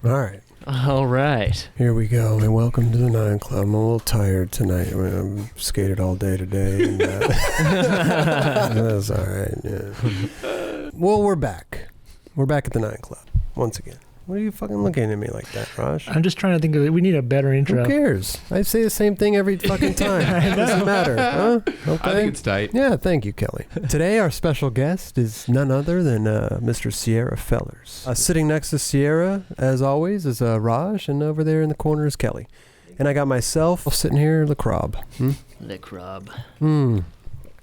All right. All right. Here we go, and welcome to the 9 Club. I'm a little tired tonight. I've skated all day today. And, that's all right, yeah. Well, we're back. We're back at the 9 Club once again. What are you fucking looking at me like that, Raj? I'm just trying to think of we need a better intro. Who cares? I say the same thing every fucking time. It doesn't matter, huh? Okay. I think it's tight. Yeah, thank you, Kelly. Today, our special guest is none other than Mr. Sierra Fellers. Sitting next to Sierra, as always, is Raj, and over there in the corner is Kelly. And I got myself sitting here, LaCrob. LaCrob.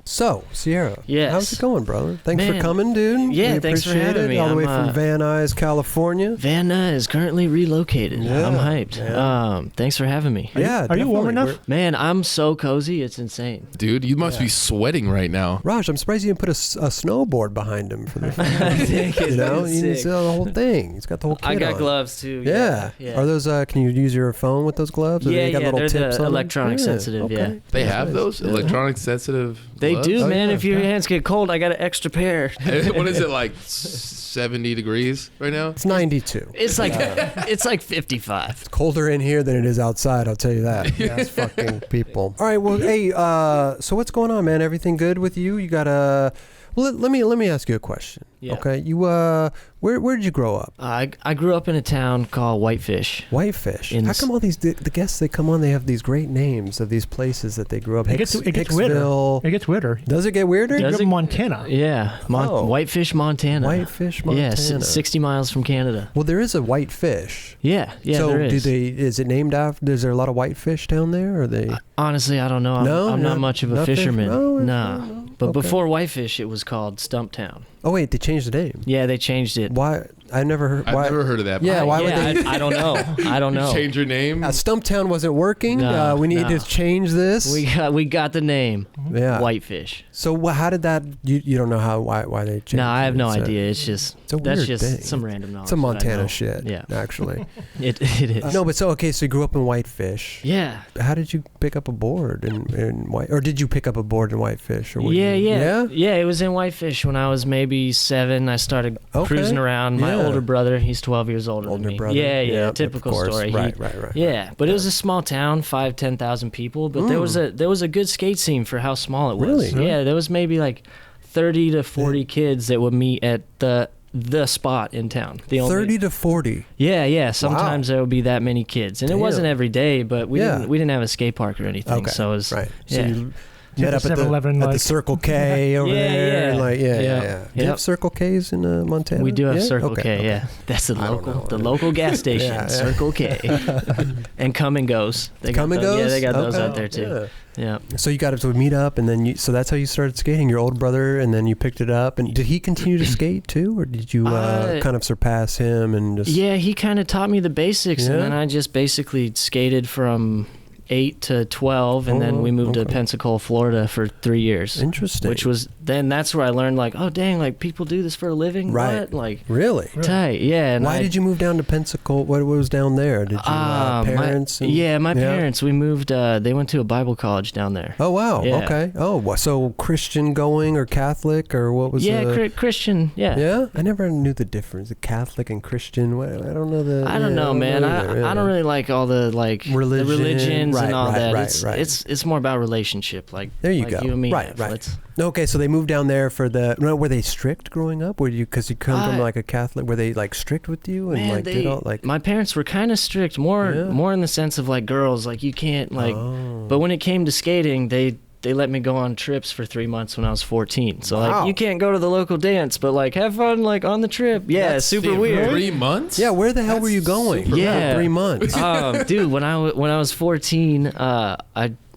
So, Sierra, yes. How's it going, brother? Thanks for Man. coming, dude. Yeah, we thanks for appreciate having it. me. All the way I'm, from Van Nuys, California. Van Nuys is currently relocated. Yeah, I'm hyped. yeah. Thanks for having me. Yeah, Are you warm definitely. enough? Man, I'm so cozy. It's insane. Dude, you must be sweating right now. Raj, I'm surprised you didn't put a snowboard behind him for the Think it's you know, sick. you need to see the whole thing. He's got the whole kit I got on. gloves too. Yeah. Yeah. Are those? Can you use your phone with those gloves? Or Yeah, they got little they're tips the on them? electronic Yeah, sensitive, okay. yeah. They Yeah, have nice. those Yeah. electronic sensitive They gloves? do, Oh, man. yeah, If your yeah. hands get cold, I got an extra pair. What is it, like 70 degrees right now? It's 92. It's like it's like 55. It's colder in here than it is outside. I'll tell you that. Yeah, it's fucking people. All right. Well, hey. So what's going on, man? Everything good with you? You got a. Well, let me ask you a question. Yeah. Okay. You where did you grow up? I grew up in a town called Whitefish. Whitefish. In How come all these the guests they come on? They have these great names of these places that they grew up. It gets weirder. Hicksville. It gets weirder. Does it get weirder? You Does grew up it? in Montana. Yeah, Oh. Whitefish, Montana. Whitefish, Montana. Yeah, 60 miles from Canada. Well, there is a whitefish. Yeah, so there is. is it named after? Is there a lot of whitefish down there? Or are they? Honestly, I don't know. I'm not much of a fish? fisherman. Oh, No. But okay. before Whitefish, it was called Stumptown. Oh wait, they changed the name. Yeah, they changed it. Why? I never heard. I've Why? never heard of that. Yeah, why would they? I don't know. I don't know. Change your name? Stumptown wasn't working. No, We need no. to change this. We got the name. Yeah. Whitefish. So how did that? You don't know why they changed? No, I have no it? idea. It's just It's a that's weird just thing. some random knowledge. It's some that I Montana know. shit. Yeah, actually. it is. No, but so you grew up in Whitefish. Yeah. How did you pick up a board in White? Or did you pick up a board in Whitefish? Or what Yeah. Yeah. It was in Whitefish when I was maybe 7. I started Okay. cruising around. My Yeah. older brother, he's 12 years older than me. Brother. Yeah, typical of course. story. Right. Yeah, but it was a small town, 5,000-10,000 people. But there was a good skate scene for how small it was. Really? Yeah, there was maybe like 30 to 40 kids that would meet at the spot in town. 30 to 40. Yeah. Sometimes there would be that many kids, and Damn. it wasn't every day. But we didn't have a skate park or anything. Okay. So it was right. So Yeah. you met up at 7-Eleven, the like- Circle K over Yeah, there. yeah. Like, yeah. Yep. Do you have Circle Ks in Montana? We do have Yeah? Circle Okay, K. okay. Yeah, that's I don't know. the local gas station, Yeah, yeah. Circle K, and Come and Goes. They got Come and those- Goes? Yeah, they got those Okay. out there too. Yeah. So you got to meet up, and then so that's how you started skating. Your older brother, and then you picked it up. And did he continue to skate too, or did you kind of surpass him and just? Yeah, he kind of taught me the basics, Yeah? and then I just basically skated from 8 to 12, and then we moved to Pensacola, Florida for 3 years. Interesting. Which was that's where I learned like, oh dang, like people do this for a living, Right. What? Like Really? tight, yeah. And Why did you move down to Pensacola? What was down there? Did you parents? My parents. We moved. They went to a Bible college down there. Oh wow. Yeah. Okay. Oh, so Christian going or Catholic or what was? Christian. Yeah. Yeah. I never knew the difference, the Catholic and Christian. I don't know the. I don't know, man. I don't really like all the the religions and all that. It's more about relationship. Like there you like go. You and me right. have. Right. Okay, so they moved down there for the. Were they strict growing up? Were you because you come from like a Catholic? Were they like strict with you and man, did all like? My parents were kind of strict, more in the sense of like girls, like you can't like. Oh. But when it came to skating, they let me go on trips for 3 months when I was 14. So like you can't go to the local dance, but like have fun like on the trip. Yeah, That's super weird. 3 months? Yeah, where the hell were you going? Yeah, for 3 months. Dude, when I was 14,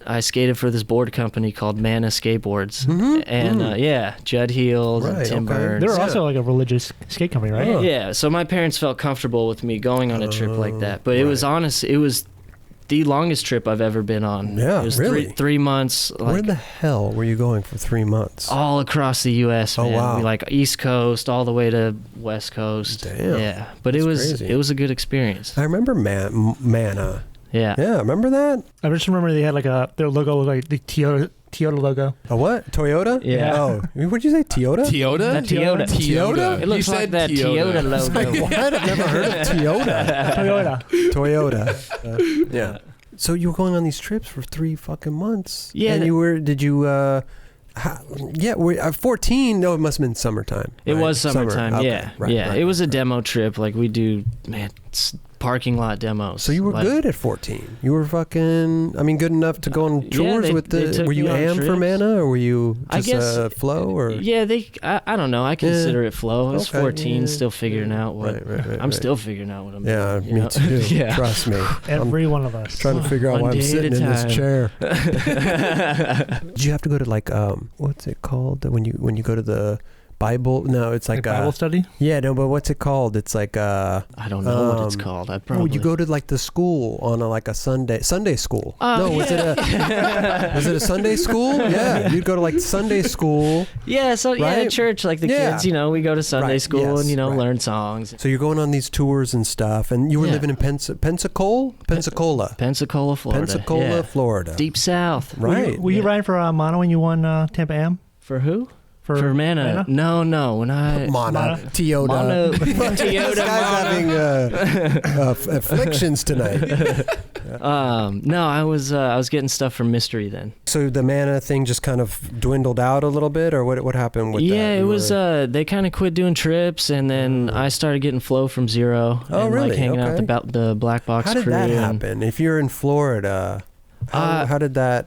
I skated for this board company called Mana Skateboards, and Judd Heels and Tim Burns. They're also like a religious skate company, right? Yeah, so my parents felt comfortable with me going on a trip like that, but it was the longest trip I've ever been on. Yeah, it was really? 3 months. Like, where the hell were you going for 3 months? all across the U.S. Oh, man. wow. We like East Coast all the way to West Coast. Damn. Yeah, but That's it was crazy. it was a good experience. I remember Mana. Yeah. Yeah, remember that? I just remember they had like their logo looked like the Toyota logo. A what? Toyota? Yeah. Oh, what'd you say? Toyota? Toyota? That Toyota. Toyota? It looks You like said that Toyota logo. What? I've never heard of Toyota. Toyota. Yeah. So you were going on these trips for 3 fucking months. Yeah. And we're 14. No, it must have been summertime. It right? was summertime. Okay. Yeah. Right, yeah. right, It was a right. demo trip. Like we do, parking lot demos. So you were like, good at 14. You were fucking, good enough to go on tours they with took were you me on am for trips. Mana, or were you I just guess, flow, or? Yeah, I don't know. I consider it flow. I was Okay, 14, yeah, still figuring out what. Right, I'm still figuring out what I'm Yeah, doing. you me know? too. Yeah. Trust me. Every one of us. Trying to figure out One why I'm day at sitting a in this time. chair. Did you have to go to like what's it called when you go to the Bible? No, it's like Bible study? Yeah, no, but what's it called? It's like I don't know what it's called. I probably. you go to like the school on like a Sunday school. Was it a Sunday school? Yeah, you'd go to like Sunday school. Yeah, so right? church like the kids. We go to Sunday Right, school yes, and right. learn songs. So you're going on these tours and stuff, and you were Yeah. living in Pensacola, Pensacola, yeah. Florida. Deep South. Right. Were you riding for Mono when you won Tampa Am? For who? For Mana? No. When I Mana, Toyota. Mono, This Toyota, guy's having afflictions tonight. No, I was getting stuff from Mystery then. So the Mana thing just kind of dwindled out a little bit, or what happened with that? Yeah, it You was. were- They kind of quit doing trips, and then I started getting flow from Zero. Oh, and, really? Like hanging out Okay. with the Black Box How did crew. that and- happen? If you're in Florida, how did that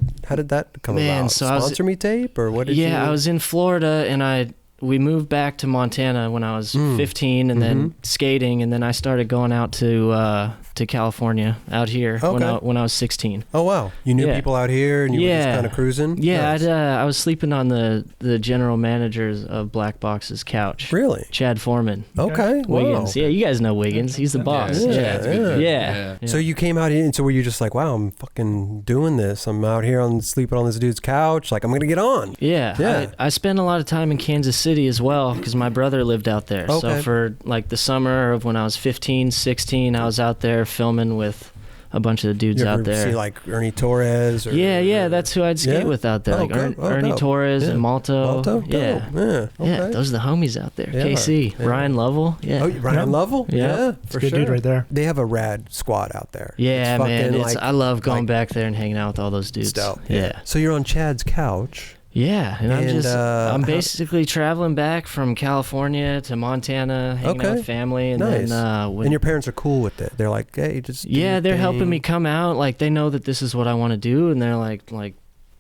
come about? so I was- Sponsor Me tape, or what did you? I was in Florida, and we moved back to Montana when I was 15, and then skating, and then I started going out to California out here when I was 16. Oh wow! You knew Yeah. people out here, and you were just Yeah. kind of cruising. Yeah, Nice. I was sleeping on the general manager's of Black Box's couch. Really? Chad Foreman. Okay. Wiggins. Wow. Yeah, you guys know Wiggins. He's the boss. Yeah, Chad's a good yeah. dude. Yeah. So you came out in, so were you just like, wow, I'm fucking doing this. I'm out here sleeping on this dude's couch. Like, I'm going to get on. Yeah. Yeah. I spent a lot of time in Kansas City as well because my brother lived out there. Okay. So for like the summer of when I was 15, 16, I was out there filming with a bunch of the dudes You ever out there. see like Ernie Torres? Or, Yeah, that's who I'd skate Yeah? with out there. Oh, Like good. Oh, Ernie dope. Torres Yeah. and Malto. Malto? Yeah. Dope. Yeah. Yeah, Okay. those are the homies out there. Yeah. KC, Yeah. Ryan Lovell. Yeah. Oh, Ryan Yeah. Lovell? Yeah. For Good sure. dude right there. They have a rad squad out there. Yeah, It's man. fucking, I love going like- back there and hanging out with all those dudes. It's dope. Yeah. So you're on Chad's couch. Yeah, and I'm And, just I'm how- basically traveling back from California to Montana, hanging out Okay. with family, and Nice. then And your parents are cool with it. They're like, hey, just do yeah, your they're helping thing. me come out. Like they know that this is what I want to do, and they're like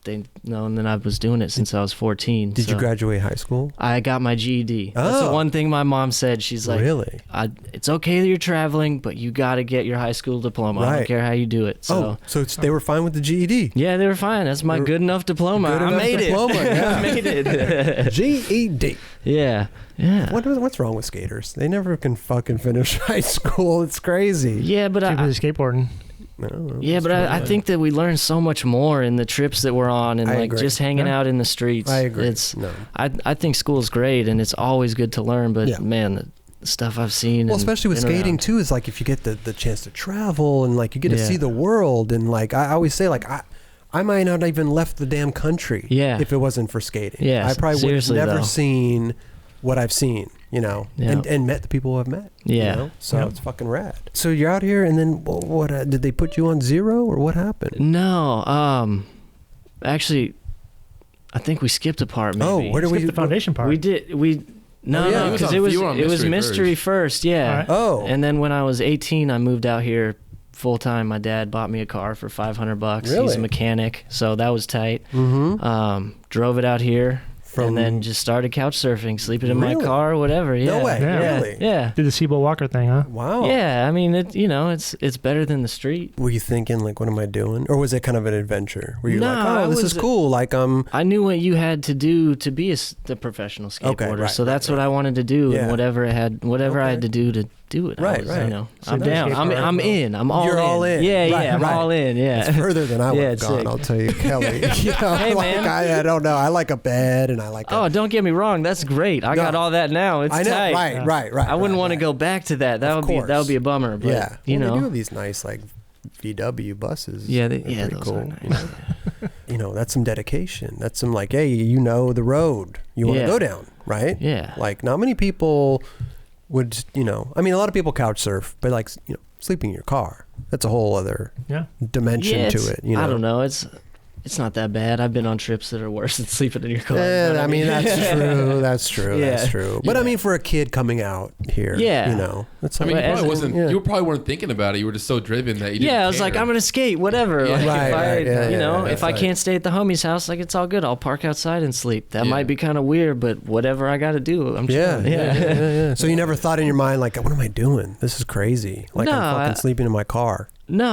they know. And then I was doing it since I was 14. Did you so graduate high school? I got my GED. That's the Oh. one thing my mom said. She's like, Really? it's okay that you're traveling, but you got to get your high school diploma. I Right. don't care how you do it. So. They were fine with the GED. Yeah, they were fine. That's my They were- good enough diploma. Good I enough made diploma, it. yeah. I made it. GED. Yeah. What's wrong with skaters? They never can fucking finish high school. It's crazy. Yeah, but People skateboarding. I don't know. Yeah, but I think that we learn so much more in the trips that we're on and I like agree. just hanging Yeah. out in the streets. I agree. It's No. I think school's great and it's always good to learn, but Yeah. man, the stuff I've seen. Well, and especially with been around. skating too, is like if you get the chance to travel and like you get to Yeah. see the world, and like I always say, like I might not even left the damn country. Yeah. If it wasn't for skating. Yeah, I probably would have seriously, never though. seen what I've seen. Yeah. And met the people I've met. Yeah. So Yeah. it's fucking rad. So you're out here, and then what did they put you on Zero, or what happened? No, actually, I think we skipped a part. Maybe. Oh, where do we? Skip the foundation part. We did. We no, Oh, yeah. no, You because was on- it was you were on it was Mystery mystery first. Yeah. All right. Oh. And then when I was 18, I moved out here full time. My dad bought me a car for $500. He's Really? a mechanic, so that was tight. Mm-hmm. Drove it out here. From- and then just started couch surfing, sleeping in my Really? car, whatever. Yeah. No way. Yeah. Really? Yeah. Did the Seabolt Walker thing, huh? Wow. Yeah. I mean, it's better than the street. Were you thinking like, what am I doing? Or was it kind of an adventure? Were you No, like, I oh, this is was- cool. Like, I knew what you had to do to be the professional skateboarder, right, so that's right, what I wanted to do, Yeah. and whatever I had Okay. to do to do it. Right, I was, right. You know, So I'm no down. skateboard. I'm in. I'm all You're in. all in. Yeah, Right, yeah. I'm right. all in. Yeah. it's further than I would Yeah, have it's gone. sick. I'll tell you, Kelly. You know, Hey, like, man. I don't know. I like a bed, and I like. Oh, don't get me wrong. That's great. I No. got all that now. It's I know. tight. Right. I wouldn't want to go back to that. That Of would be course. a bummer. But, Yeah. you Well, they do know. have these nice like VW buses. Yeah, they're those pretty cool. are nice. That's some dedication. That's some like, hey, the road you want to go down, right? Yeah. Like not many people would, a lot of people couch surf, but like, sleeping in your car, that's a whole other dimension to it. I don't know. It's not that bad. I've been on trips that are worse than sleeping in your car. That's true. That's true. Yeah. That's true. But I mean, for a kid coming out here, that's I mean, you probably wasn't. You probably weren't thinking about it. You were just so driven that you didn't I was care. like, I'm gonna skate, whatever. Yeah. Like, if I can't stay at the homie's house, like it's all good. I'll park outside and sleep. That might be kind of weird, but whatever I got to do, I'm chilling. Yeah. So you never thought in your mind like, what am I doing? This is crazy. Like I'm fucking sleeping in my car. No,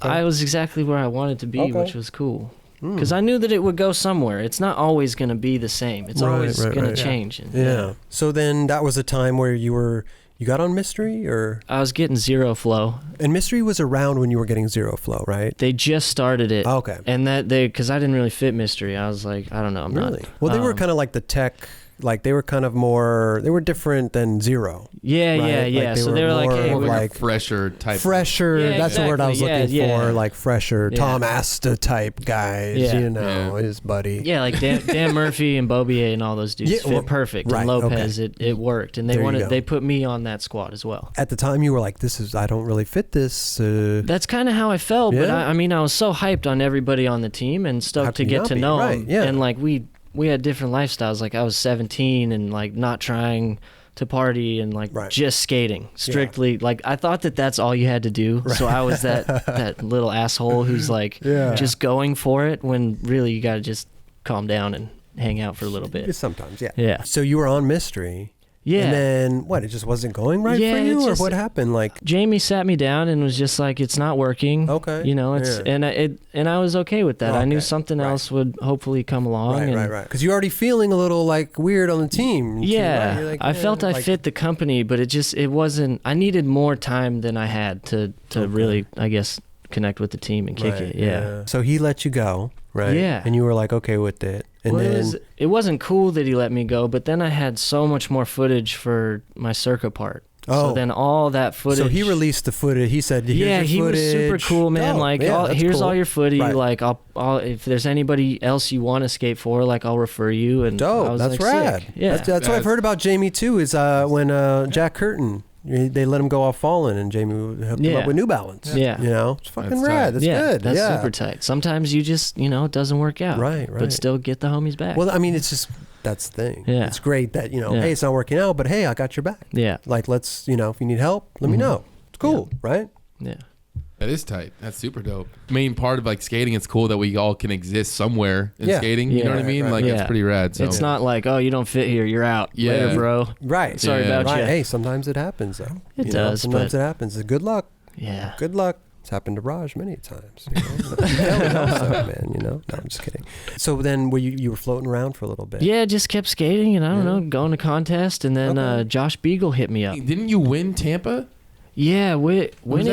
I was exactly where I wanted to be, which was cool. Because I knew that it would go somewhere. It's not always going to be the same. It's always going to change. Yeah. So then that was a time where you got on Mystery, or? I was getting Zero Flow. And Mystery was around when you were getting Zero Flow, right? They just started it. Oh, okay. And because I didn't really fit Mystery. I was like, I don't know. I'm really? not. Well, they were kind of like the tech. Like they were kind of more, they were different than Zero. Yeah. Like so they were like, hey, we're like fresher type. Fresher, that's the word I was looking for. Like fresher, Yeah. Tom Asta type guys, his buddy. Yeah, like Dan Murphy and Bobier and all those dudes fit perfect. Right, and Lopez, it worked. And they put me on that squad as well. At the time you were like, I don't really fit this. That's kind of how I felt. But I was so hyped on everybody on the team and stoked to get to know them. Yeah. And like we had different lifestyles. Like I was 17 and like not trying to party and like just skating strictly. Like I thought that's all you had to do. So I was that little asshole who's like just going for it when really you got to just calm down and hang out for a little bit. Sometimes, Yeah. So you were on Mystery. Yeah. And then what? It just wasn't going right for you, or what happened? Like Jamie sat me down and was just like, "It's not working." Okay. And I was okay with that. I knew something else would hopefully come along. Right. Because you're already feeling a little like weird on the team. Yeah. Like, I felt I fit the company, but it wasn't. I needed more time than I had to really, I guess, connect with the team and kick it. Yeah. So he let you go, right? Yeah. And you were like, okay with it. And then it wasn't cool that he let me go, but then I had so much more footage for my Circa part. So then all that footage. So he released the footage. He said, "Here's your footage." Was super cool, man. Here's all your footage. Right. Like, I'll if there's anybody else you want to skate for, like, I'll refer you. And dope. I was That's like, rad. Sick. Yeah, that's what I've heard about Jamie too. Is when Jack Curtin, they let him go off Fallen, and Jamie hooked him up with New Balance. Yeah. It's fucking rad. That's good. That's super tight. Sometimes you just it doesn't work out. Right. But still get the homies back. Well, I mean, it's just. That's the thing. Yeah. It's great that, hey, it's not working out, but hey, I got your back. Yeah. Like, let's, if you need help, let me know. It's cool, right? Yeah. That is tight. That's super dope. Main part of like skating, it's cool that we all can exist somewhere in skating. You know what I mean? Like it's pretty rad. So. It's not like, oh, you don't fit here, you're out. Later, bro. Right. Sorry about you. Hey, sometimes it happens though. It does. Sometimes it happens. Good luck. Yeah. Good luck. It's happened to Raj many times. Man, No, I'm just kidding. So then you were floating around for a little bit. Yeah, just kept skating and I don't know, going to contest, and then Josh Beagle hit me up. Didn't you win Tampa? Yeah, what was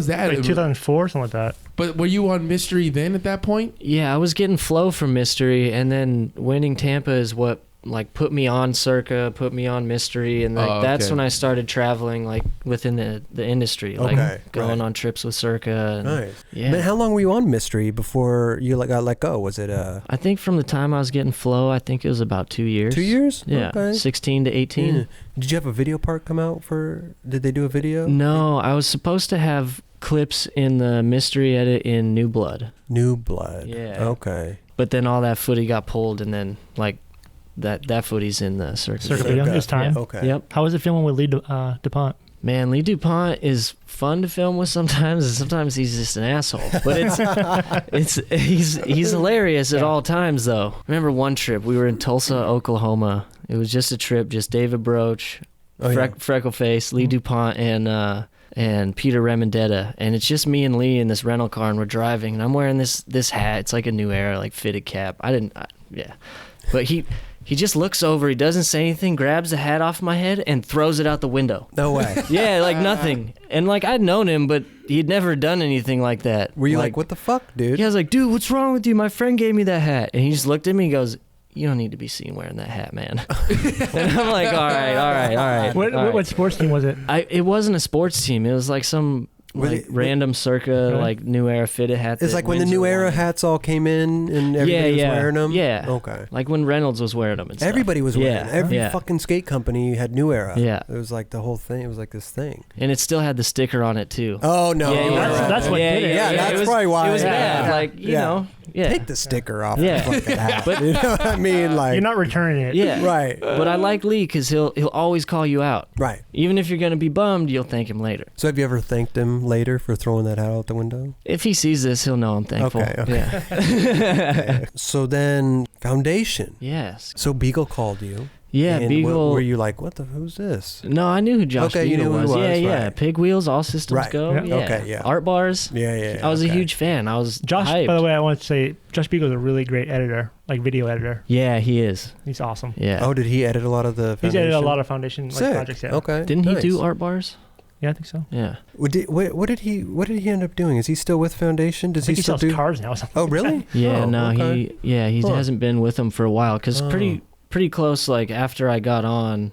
that? Like 2004, something like that. But were you on Mystery then at that point? Yeah, I was getting flow from Mystery, and then winning Tampa is what like put me on Circa, put me on Mystery, and like that's when I started traveling like within the industry, like going on trips with Circa. And, nice. Yeah. Man, how long were you on Mystery before you got let go? Was it I think from the time I was getting flow, I think it was about 2 years. 2 years? Yeah. Okay. 16 to 18. Yeah. Did you have a video part come out did they do a video? No, I was supposed to have clips in the Mystery edit in New Blood. New Blood. Yeah. Okay. But then all that footy got pulled, and then like that footy's in the Circa video. It's time. Yeah. Okay. Yep. How was it filming with Lee DuPont? Man, Lee DuPont is fun to film with sometimes, and sometimes he's just an asshole. But he's hilarious at all times, though. Remember one trip, we were in Tulsa, Oklahoma. It was just a trip, just David Broach, Freckleface, Lee DuPont, and Peter Remendetta, and it's just me and Lee in this rental car, and we're driving, and I'm wearing this hat. It's like a New Era, like fitted cap. But he just looks over, he doesn't say anything, grabs the hat off my head and throws it out the window. No way. Yeah, like nothing. And like I'd known him, but he'd never done anything like that. Were you like what the fuck, dude? Yeah, I was like, dude, what's wrong with you? My friend gave me that hat. And he just looked at me and goes, you don't need to be seen wearing that hat, man. And I'm like, all right. What sports team was it? It wasn't a sports team. It was like some like random Circa, like New Era fitted hat. It's like when the New Era hats all came in and everybody was wearing them? Yeah. Okay. Like when Reynolds was wearing them and stuff. Everybody was wearing them. Every fucking skate company had New Era. Yeah. It was like the whole thing. It was like this thing. And it still had the sticker on it too. Oh, no. Yeah, that's what did it. Yeah, that's probably why. It was bad. Like, you know. Yeah. Take the sticker off. Yeah. The fucking hat. But you know what I mean? Like, you're not returning it. Yeah. Right. But I like Lee because he'll always call you out. Right. Even if you're going to be bummed, you'll thank him later. So have you ever thanked him later for throwing that hat out the window? If he sees this, he'll know I'm thankful. Okay. Yeah. So then Foundation. Yes. So Beagle called you. Yeah, and Beagle. Were you like, who's this? No, I knew who Josh Beagle you knew was. who he was. Yeah. Right. Pig Wheels, All Systems Go. Yeah. Yeah. Okay, yeah. Art Bars. Yeah. I was a huge fan. I was Josh, hyped. by the way, I want to say Josh Beagle is a really great editor, like video editor. Yeah, he is. He's awesome. Yeah. Oh, did he edit a lot of the Foundation? He's edited a lot of Foundation projects. Yeah. Okay. Didn't he do Art Bars? Yeah, I think so. Yeah. What did he end up doing? Is he still with Foundation? Does I think he still sells do cars now? Or something. Oh, really? Yeah. Oh, No, okay. he hasn't been with them for a while because pretty close. Like after I got on,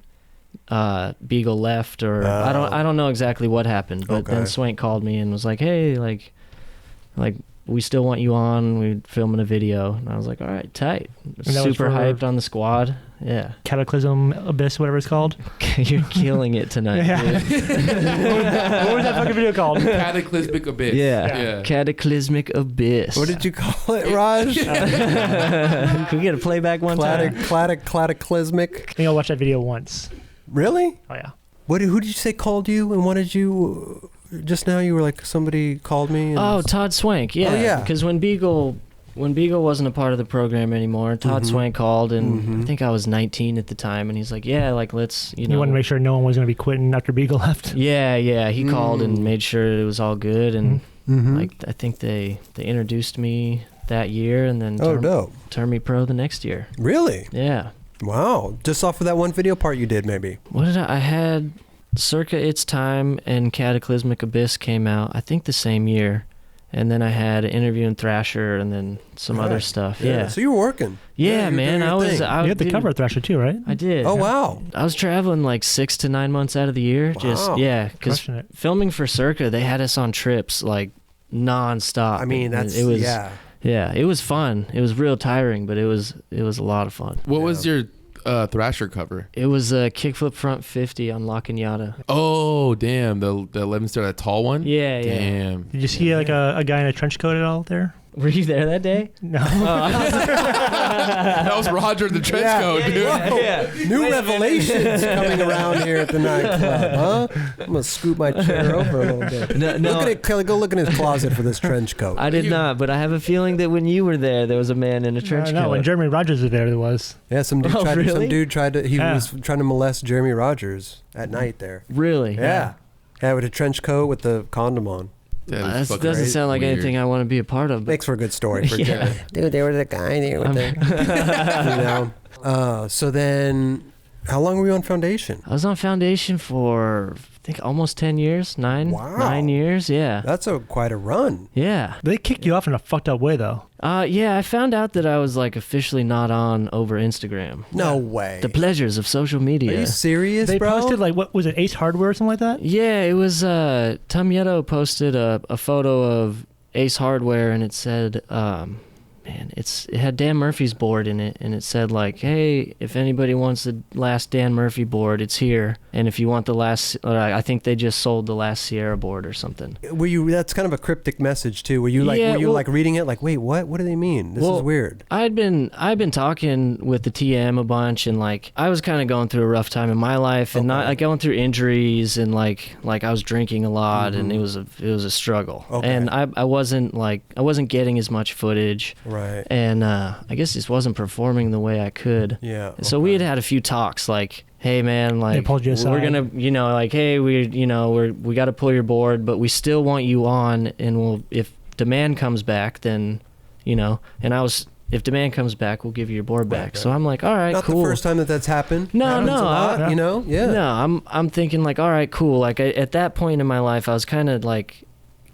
Beagle left, or I don't know exactly what happened, but then Swank called me and was like, "Hey, like we still want you on. We're filming a video." And I was like, "All right, tight." Super hyped on the squad. Yeah. Cataclysm Abyss, whatever it's called. You're killing it tonight. Yeah. What was that fucking video called? Cataclysmic Abyss. Yeah. Cataclysmic Abyss. What did you call it, Raj? Can we get a playback one time? Cataclysmic. I think I'll watch that video once. Really? Oh yeah. Who did you say called you and wanted you? Just now you were like, somebody called me. And Todd Swank. Yeah. Oh, yeah. Because when Beagle wasn't a part of the program anymore, Todd Swank called, and I think I was 19 at the time, and he's like, "Yeah, like let's, You wanted to make sure no one was going to be quitting after Beagle left. Yeah. He called and made sure it was all good, and like I think they introduced me that year, and then turned me pro the next year. Really? Yeah. Wow. Just off of that one video part you did, maybe. What did I had Circa Its Time and Cataclysmic Abyss came out, I think the same year. And then I had an interview in Thrasher and then some other stuff. Yeah. So you were working. Yeah, man. You had the cover of Thrasher too, right? I did. Oh, wow. I was traveling like 6 to 9 months out of the year. Wow. Because filming for Circa, they had us on trips like nonstop. I mean, it was Yeah, it was fun. It was real tiring, but it was a lot of fun. What was your Thrasher cover? It was a kickflip front 50 on La Cañada. Oh, damn. The 11 star, that tall one? Yeah. Damn. Did you see like a guy in a trench coat at all there? Were you there that day? No. That was Roger in the trench coat, dude. Yeah. New revelations coming around here at the nightclub, huh? I'm going to scoot my chair over a little bit. No. Look at it, Kelly. Go look in his closet for this trench coat. I did not, but I have a feeling that when you were there was a man in a trench coat. No, when Jeremy Rogers was there was. Yeah, some dude tried to, he Yeah. was trying to molest Jeremy Rogers at night there. Really? Yeah. Yeah, with a trench coat with the condom on. That doesn't sound like anything I want to be a part of. Makes for a good story for Jeremy. Dude, there was a guy there with so then, how long were you on Foundation? I was on Foundation for, I think, almost 10 years. 9 years, yeah. That's quite a run. Yeah. They kicked you off in a fucked up way, though. Yeah, I found out that I was like officially not on over Instagram. No way. The pleasures of social media. Are you serious, They bro? posted, like, what was it, Ace Hardware or something like that? Yeah, it was, Tom Yetto posted a photo of Ace Hardware, and it said, it had Dan Murphy's board in it, and it said like, "Hey, if anybody wants the last Dan Murphy board, it's here. And if you want the last, I think they just sold the last Sierra board or something." Were you? That's kind of a cryptic message too. Were you like, like reading it like, wait, what? What do they mean? This is weird. I've been talking with the TM a bunch, and like I was kind of going through a rough time in my life, and not like going through injuries, and like I was drinking a lot, and it was a struggle. Okay. And I wasn't getting as much footage. Right. And I guess just wasn't performing the way I could. Yeah. So we had a few talks like, "Hey man, like They pulled you aside. we're gonna, like, hey, we got to pull your board, but we still want you on, and if demand comes back, then, and if demand comes back, we'll give you your board back." Right. So I'm like, all right, not cool. Not the first time that's happened. No, happens a lot, Yeah. No, I'm thinking like, all right, cool. Like at that point in my life, I was kind of like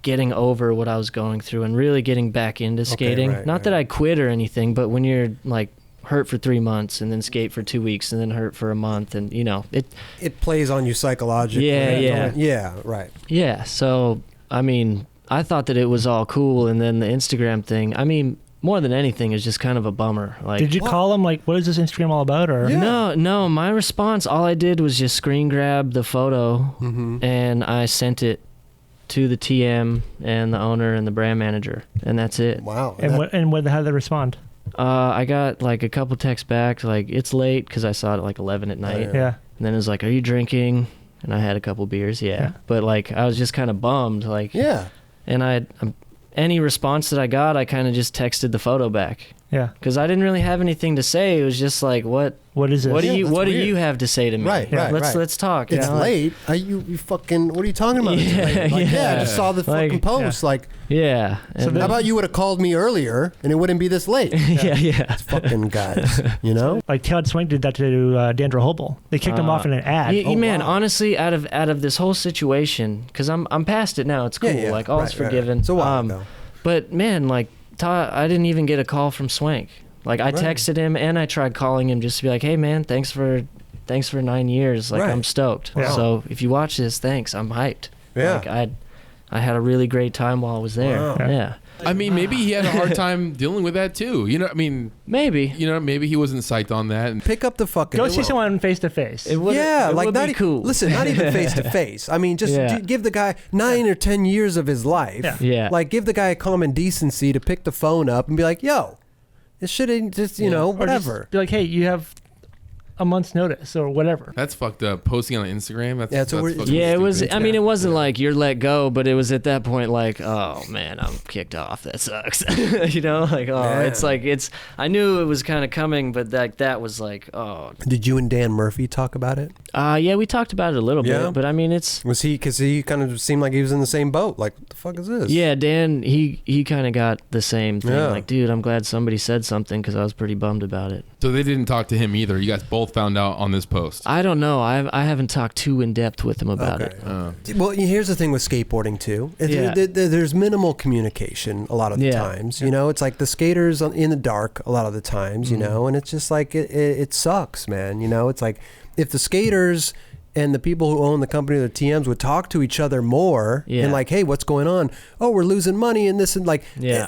getting over what I was going through and really getting back into skating. Not that I quit or anything, but when you're like hurt for 3 months and then skate for 2 weeks and then hurt for a month, and it plays on you psychologically. Yeah, right. Yeah, so I mean, I thought that it was all cool, and then the Instagram thing, I mean, more than anything is just kind of a bummer. Like, did you call him like, what is this Instagram all about? Or no, my response, all I did was just screen grab the photo and I sent it to the TM and the owner and the brand manager, and that's it. Wow. And how did they respond? I got like a couple texts back, like, it's late, because I saw it at like 11 at night. Yeah. And then it was like, are you drinking? And I had a couple beers, yeah. But like, I was just kind of bummed, like, and any response that I got, I kind of just texted the photo back. Yeah. Because I didn't really have anything to say. It was just like, what is this? What do you have to say to me? Right. Let's talk. It's late. Are you fucking? What are you talking about? I just saw the fucking post. Yeah. So how about you would have called me earlier and it wouldn't be this late? Yeah. It's fucking guys, you know. Like Todd Swank did that to Dandra Hobel. They kicked him off in an ad. Honestly, out of this whole situation, because I'm past it now. It's cool. Like, all's forgiven. It's a while ago. But man, like, Todd, I didn't even get a call from Swank. Like, I texted him and I tried calling him just to be like, hey man, thanks for 9 years. Like, I'm stoked. Wow. So if you watch this, thanks. I'm hyped. Yeah. Like, I had a really great time while I was there. Wow. Yeah. I mean, maybe he had a hard time dealing with that too. You know, I mean, maybe he wasn't psyched on that. And pick up the fucking. Go see someone face to face. It would be cool. Listen, not even face to face. I mean, just give the guy 9 or 10 years of his life. Yeah. Like, give the guy a common decency to pick the phone up and be like, "Yo, this shit ain't just whatever." Or just be like, hey, you have a month's notice or whatever. That's fucked up. Posting on Instagram. It was. I mean, it wasn't like you're let go, but it was at that point like, oh man, I'm kicked off. That sucks. It's I knew it was kind of coming, but that was like, oh. Did you and Dan Murphy talk about it? Yeah, we talked about it a little bit, but I mean, was he, because he kind of seemed like he was in the same boat. Like, what the fuck is this? Yeah, Dan, he kind of got the same thing. Like, dude, I'm glad somebody said something because I was pretty bummed about it. So they didn't talk to him either. You guys both found out on this post. I don't know. I haven't talked too in depth with him about it. Well, here's the thing with skateboarding too. There's minimal communication a lot of the times. You know, it's like the skaters in the dark a lot of the times. You know, and it's just like it sucks, man. You know, it's like if the skaters and the people who own the company, the TMs, would talk to each other more and like, hey, what's going on? Oh, we're losing money and this, and like,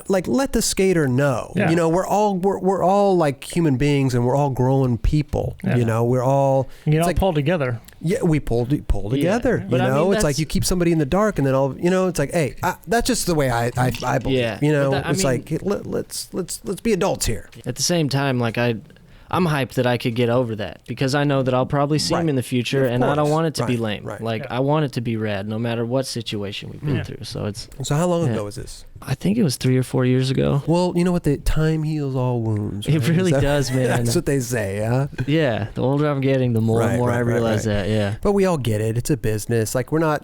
like let the skater know. You know, we're all like human beings and we're all growing people. You know, we're all pull together. Yeah, we pull together. But you know, I mean, it's like you keep somebody in the dark, and then it's like, hey, that's just the way I believe. Yeah. You know, it's like let's be adults here. At the same time, like I'm hyped that I could get over that because I know that I'll probably see him in the future, and I don't want it to be lame. Like I want it to be rad, no matter what situation we've been through. So how long ago was this? I think it was 3 or 4 years ago. Well, you know what? The time heals all wounds. Right? It really does, man. That's what they say, huh? Yeah. The older I'm getting, the more and more I realize that. Yeah. But we all get it. It's a business. Like we're not,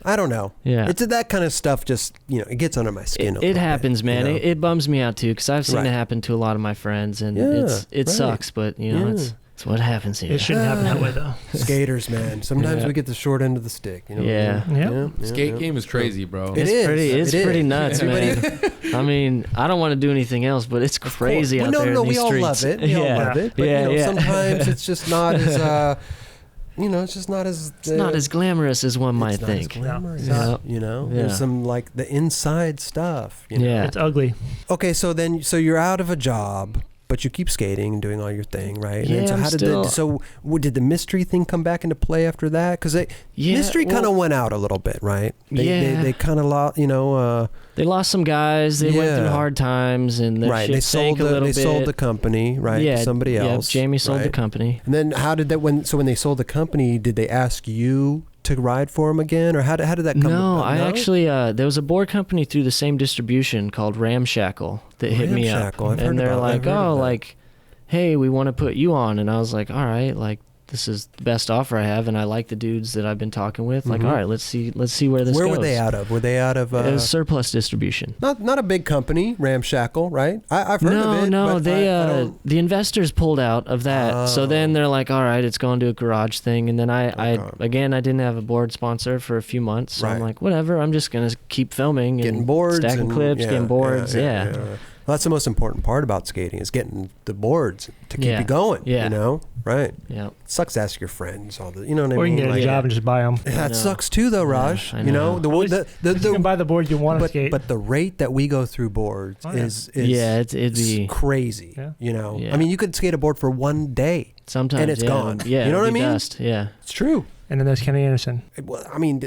I don't know. Yeah. It's that kind of stuff just, it gets under my skin. It happens, man. It bums me out too because I've seen it happen to a lot of my friends, and it sucks, but it's what happens here. It shouldn't happen that way though. Skaters, man. Sometimes we get the short end of the stick. You know Skate game is crazy, bro. It's pretty nuts, man. I mean, I don't want to do anything else, but it's crazy out there in these streets. We all love it. We all love it. But sometimes it's just not as it's not as glamorous as one might think. There's some like the inside stuff. It's ugly. Okay, so you're out of a job, but you keep skating and doing all your thing, right? Yeah, and so did the mystery thing come back into play after that? Because mystery kind of went out a little bit, right? They kind of lost, They lost some guys. They went through hard times, and they sank a little bit. They sold the company, right? Yeah, to somebody else. Jamie sold the company. And then how did that? When they sold the company, did they ask you to ride for them again, or how did that come? No, I actually there was a board company through the same distribution called Ramshackle that hit me up, and they're like, hey, we want to put you on, and I was like, all right, like this is the best offer I have, and I like the dudes that I've been talking with. Like, all right, let's see where this goes. Where were they out of? Were they out of? It was Surplus Distribution. Not a big company, Ramshackle, right? I've heard of it. No, the investors pulled out of that. So then they're like, all right, it's going to a garage thing, and then I didn't have a board sponsor for a few months, so I'm like, whatever, I'm just gonna keep filming, getting and boards, stacking clips, getting boards, Well, that's the most important part about skating is getting the boards to keep you going. Yeah. You know, right? Yeah. It sucks to ask your friends all the, you know what I mean? Or you can get a job and just buy them. That sucks too, though, Raj. I You know, you can buy the boards you want to skate. But the rate that we go through boards is it'd be crazy. Yeah. You know, Yeah. I mean, you could skate a board for one day. Sometimes, and it's gone. Yeah, you know what I mean? Dust. Yeah, it's true. And then there's Kenny Anderson. Well, I mean,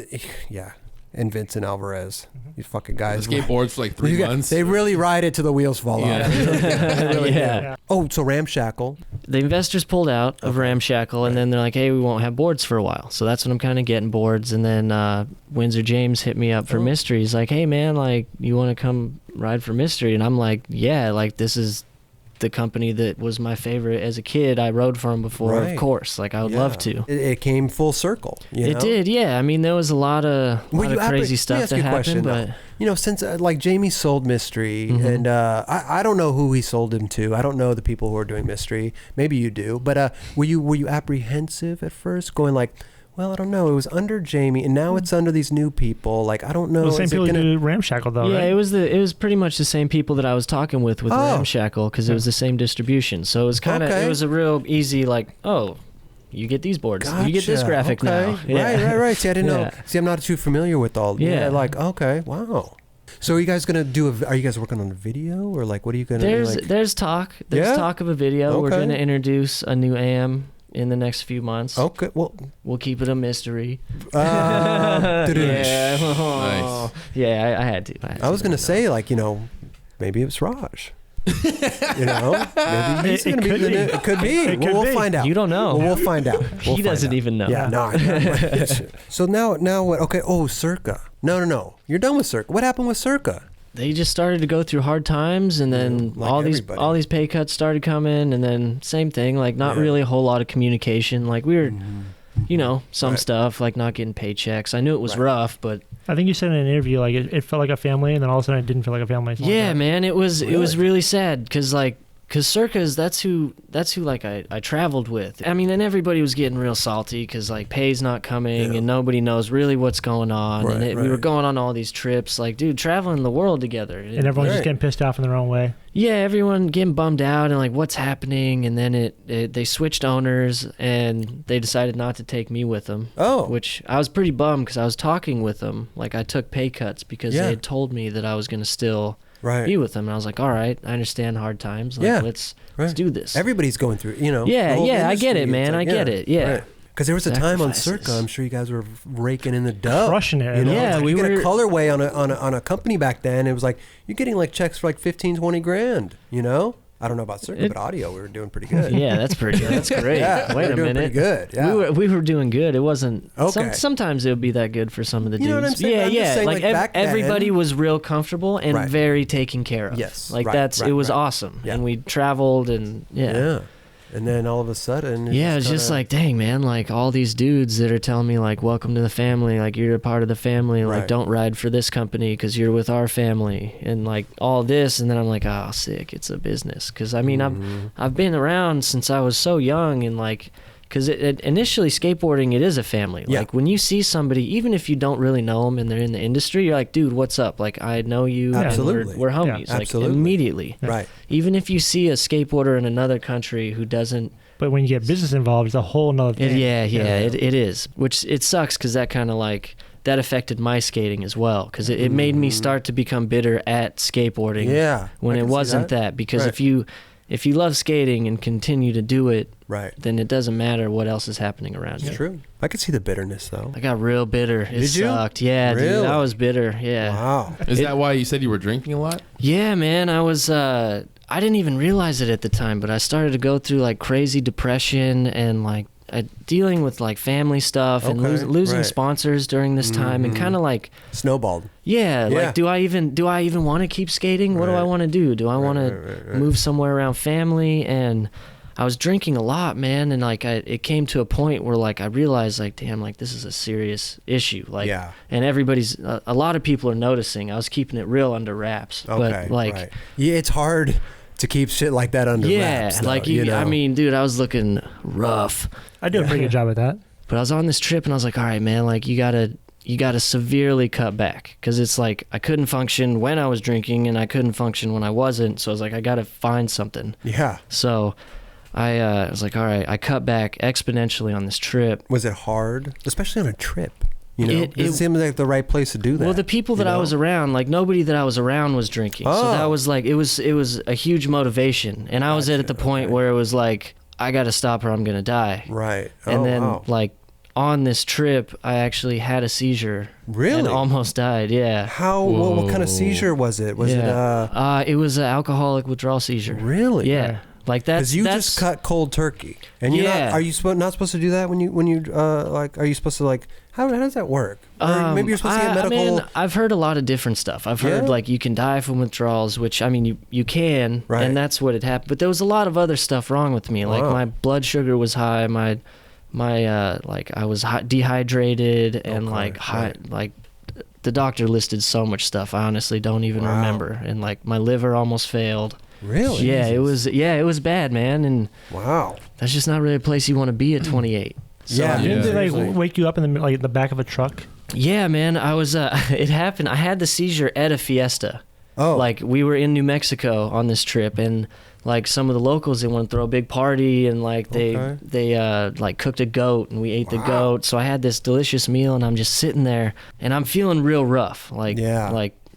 yeah, and Vincent Alvarez. You fucking guys. Skateboards for like 3 months. They really ride it till the wheels fall off. They really yeah. Oh, so Ramshackle. The investors pulled out of Ramshackle, and then they're like, "Hey, we won't have boards for a while." So that's when I'm kind of getting boards. And then Windsor James hit me up for Mystery. He's like, "Hey, man, like, you want to come ride for Mystery?" And I'm like, "Yeah, like this is the company that was my favorite as a kid. I rode for them before, of course. Like, I would love to." It came full circle. You know? It did, yeah. I mean, there was a lot of crazy stuff that happened, but you know, since like Jamie sold Mystery, and I don't know who he sold him to. I don't know the people who are doing Mystery. Maybe you do, but were you apprehensive at first, going like, well, I don't know. It was under Jamie, and now it's under these new people. Like, I don't know. The same people who do Ramshackle, though, yeah, right? it was pretty much the same people that I was talking with Ramshackle, because it was the same distribution. So it was kind of it was a real easy, like, oh, you get these boards. You get this graphic now. Yeah. Right. See, I didn't know. See, I'm not too familiar with all. Yeah. Like, okay, wow. So are you guys gonna do? Are you guys working on a video, or like, what are you gonna? There's talk. There's talk of a video. Okay. We're gonna introduce a new AM in the next few months. Okay, well, we'll keep it a mystery. Nice. Yeah, I had to. I was gonna say, like, you know, maybe it's Raj. You know, maybe he's gonna be. It could be. We'll find out. You don't know. We'll find out. He doesn't even know. Yeah, no. So now what? Okay. Oh, Circa. No. You're done with Circa. What happened with Circa? They just started to go through hard times, and then like all these pay cuts started coming, and then same thing, like not really a whole lot of communication. Like we were, you know, some stuff like not getting paychecks. I knew it was rough, but I think you said in an interview like it felt like a family, and then all of a sudden it didn't feel like a family. Yeah, man, it was really sad because Circa's that's who like I traveled with. I mean, and everybody was getting real salty because like pay's not coming and nobody knows really what's going on. We were going on all these trips, like, dude, traveling the world together. And everyone's just getting pissed off in their own way. Yeah, everyone getting bummed out and like what's happening. And then they switched owners and they decided not to take me with them. Oh, which I was pretty bummed because I was talking with them. Like I took pay cuts because they had told me that I was going to still be with them, and I was like, all right, I understand hard times. Like, let's do this. Everybody's going through, you know. I get it, man. Like, I get it. Yeah. Because there was a time on Circa, I'm sure you guys were raking in the dough, crushing it. You know? Yeah, we get a colorway on a company back then. It was like you're getting like checks for like 15, 20 grand. You know. I don't know about Circa, but audio, we were doing pretty good. Yeah, that's pretty good. That's great. Wait a minute. Pretty good. Yeah. We were doing good. It wasn't. Okay. Sometimes it would be that good for some of the dudes. You know what I'm saying? Yeah. Like everybody was real comfortable and very taken care of. Yes. Like it was awesome. Yeah. And we traveled and Yeah. And then all of a sudden, it was just like, dang, man, like all these dudes that are telling me like, welcome to the family, like you're a part of the family, like don't ride for this company because you're with our family, and like all this. And then I'm like, oh, sick, it's a business. Because I mean, I've been around since I was so young, and like, because initially skateboarding, it is a family. Like when you see somebody, even if you don't really know them and they're in the industry, you're like, dude, what's up? Like I know you. Absolutely. And we're homies. Yeah, like immediately. Right. Even if you see a skateboarder in another country who doesn't. But when you get business involved, it's a whole nother thing. It is. Which it sucks because that kind of like that affected my skating as well, because it made me start to become bitter at skateboarding. Yeah. When it wasn't that because if you love skating and continue to do it, then it doesn't matter what else is happening around you. It's true. I could see the bitterness though. I got real bitter. It sucked. Yeah, really? Dude, I was bitter. Yeah. Wow. Is that why you said you were drinking a lot? Yeah, man. I was. I didn't even realize it at the time, but I started to go through like crazy depression and like dealing with like family stuff and losing sponsors during this time, and kind of like snowballed. Yeah, like do I even want to keep skating? What do I want to do? Do I want to move somewhere around family? And I was drinking a lot, man, and like it came to a point where like I realized like, damn, like this is a serious issue. Like, and everybody's a lot of people are noticing. I was keeping it real under wraps, but like, it's hard to keep shit like that under wraps. Yeah, like you know? I mean, dude, I was looking rough. I do a pretty good job at that. But I was on this trip and I was like, all right, man, like you gotta you got to severely cut back, because it's like I couldn't function when I was drinking and I couldn't function when I wasn't. So I was like, I got to find something. Yeah. So I was like, all right, I cut back exponentially on this trip. Was it hard, especially on a trip? You know, it seemed like the right place to do that. Well, the people that I was around, like nobody that I was around was drinking. So that was like, it was a huge motivation. And I was at the point where it was like, I got to stop or I'm going to die. Right. And then like on this trip, I actually had a seizure. Really? And almost died. Yeah. How? What kind of seizure was it? Was it was an alcoholic withdrawal seizure. Really? Yeah. Like that. Because you just cut cold turkey, and you're not. Are you not supposed to do that when you like? Are you supposed to like? How does that work? Or maybe you're supposed to get medical. I mean, I've heard a lot of different stuff. I've heard like you can die from withdrawals, which I mean you can, and that's what had happened. But there was a lot of other stuff wrong with me. Like my blood sugar was high. My like I was dehydrated and like the doctor listed so much stuff. I honestly don't even remember. And like my liver almost failed. Really? Yeah, it was bad, man. And that's just not really a place you want to be at 28. So, didn't they like wake you up in the back of a truck? Yeah, man. I was. It happened. I had the seizure at a fiesta. Oh. Like we were in New Mexico on this trip, and like some of the locals, they want to throw a big party, and like they like cooked a goat, and we ate the goat. So I had this delicious meal, and I'm just sitting there, and I'm feeling real rough. Like